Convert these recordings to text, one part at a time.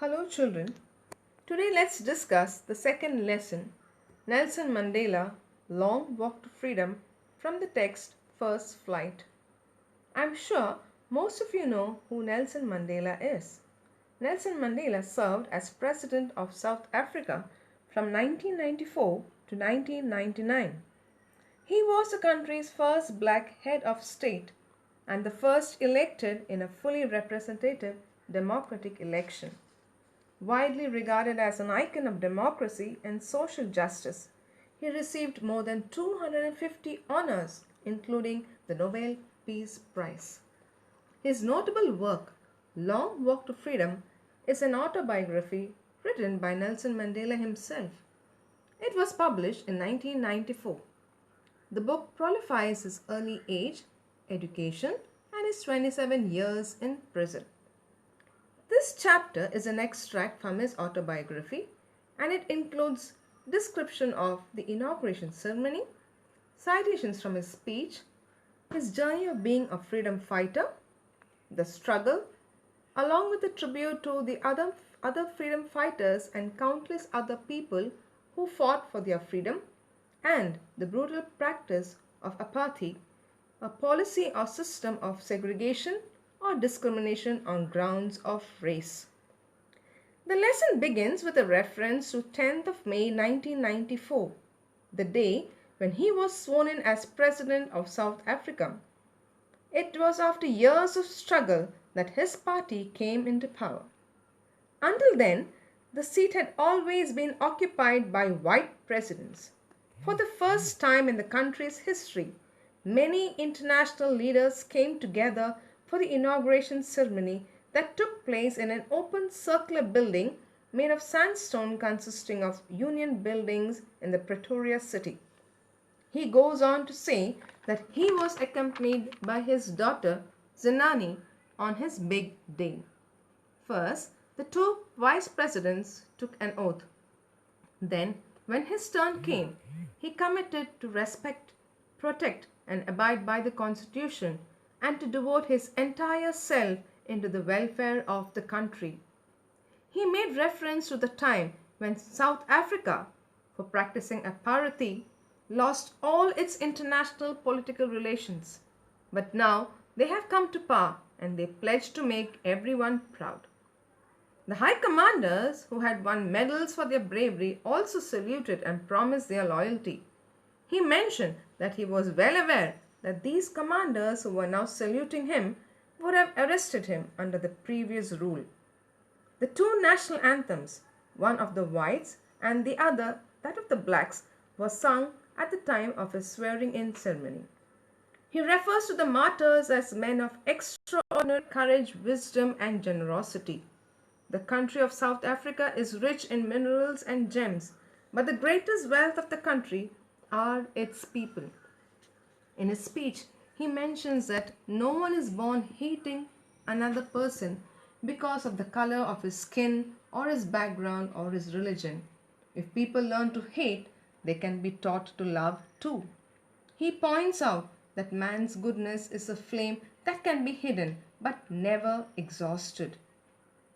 Hello, children. Today, let's discuss the second lesson, Nelson Mandela, Long Walk to Freedom, from the text First Flight. I'm sure most of you know who Nelson Mandela is. Nelson Mandela served as President of South Africa from 1994 to 1999. He was the country's first black head of state and the first elected in a fully representative democratic election. Widely regarded as an icon of democracy and social justice, he received more than 250 honors, including the Nobel Peace Prize. His notable work, Long Walk to Freedom, is an autobiography written by Nelson Mandela himself. It was published in 1994. The book prolifies his early age, education, and his 27 years in prison. This chapter is an extract from his autobiography and it includes description of the inauguration ceremony, citations from his speech, his journey of being a freedom fighter, the struggle, along with a tribute to the other freedom fighters and countless other people who fought for their freedom, and the brutal practice of apartheid, a policy or system of segregation or discrimination on grounds of race. The lesson begins with a reference to 10th of May 1994, the day when he was sworn in as President of South Africa. It was after years of struggle that his party came into power. Until then, the seat had always been occupied by white presidents. For the first time in the country's history, many international leaders came together for the inauguration ceremony that took place in an open circular building made of sandstone consisting of union buildings in the Pretoria city. He goes on to say that he was accompanied by his daughter Zenani on his big day. First, the two vice presidents took an oath. Then, when his turn came, he committed to respect, protect, and abide by the Constitution and to devote his entire self into the welfare of the country. He made reference to the time when South Africa, for practicing apartheid, lost all its international political relations. But now they have come to power and they pledge to make everyone proud. The high commanders who had won medals for their bravery also saluted and promised their loyalty. He mentioned that he was well aware that these commanders who were now saluting him would have arrested him under the previous rule. The two national anthems, one of the whites and the other, that of the blacks, were sung at the time of his swearing-in ceremony. He refers to the martyrs as men of extraordinary courage, wisdom, and generosity. The country of South Africa is rich in minerals and gems, but the greatest wealth of the country are its people. In his speech, he mentions that no one is born hating another person because of the color of his skin or his background or his religion. If people learn to hate, they can be taught to love too. He points out that man's goodness is a flame that can be hidden but never exhausted.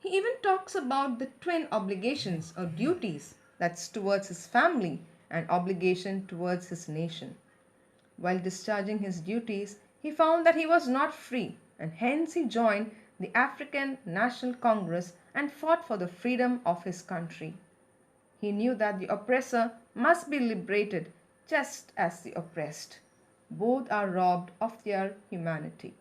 He even talks about the twin obligations or duties, that's towards his family and obligation towards his nation. While discharging his duties, he found that he was not free and hence he joined the African National Congress and fought for the freedom of his country. He knew that the oppressor must be liberated just as the oppressed. Both are robbed of their humanity.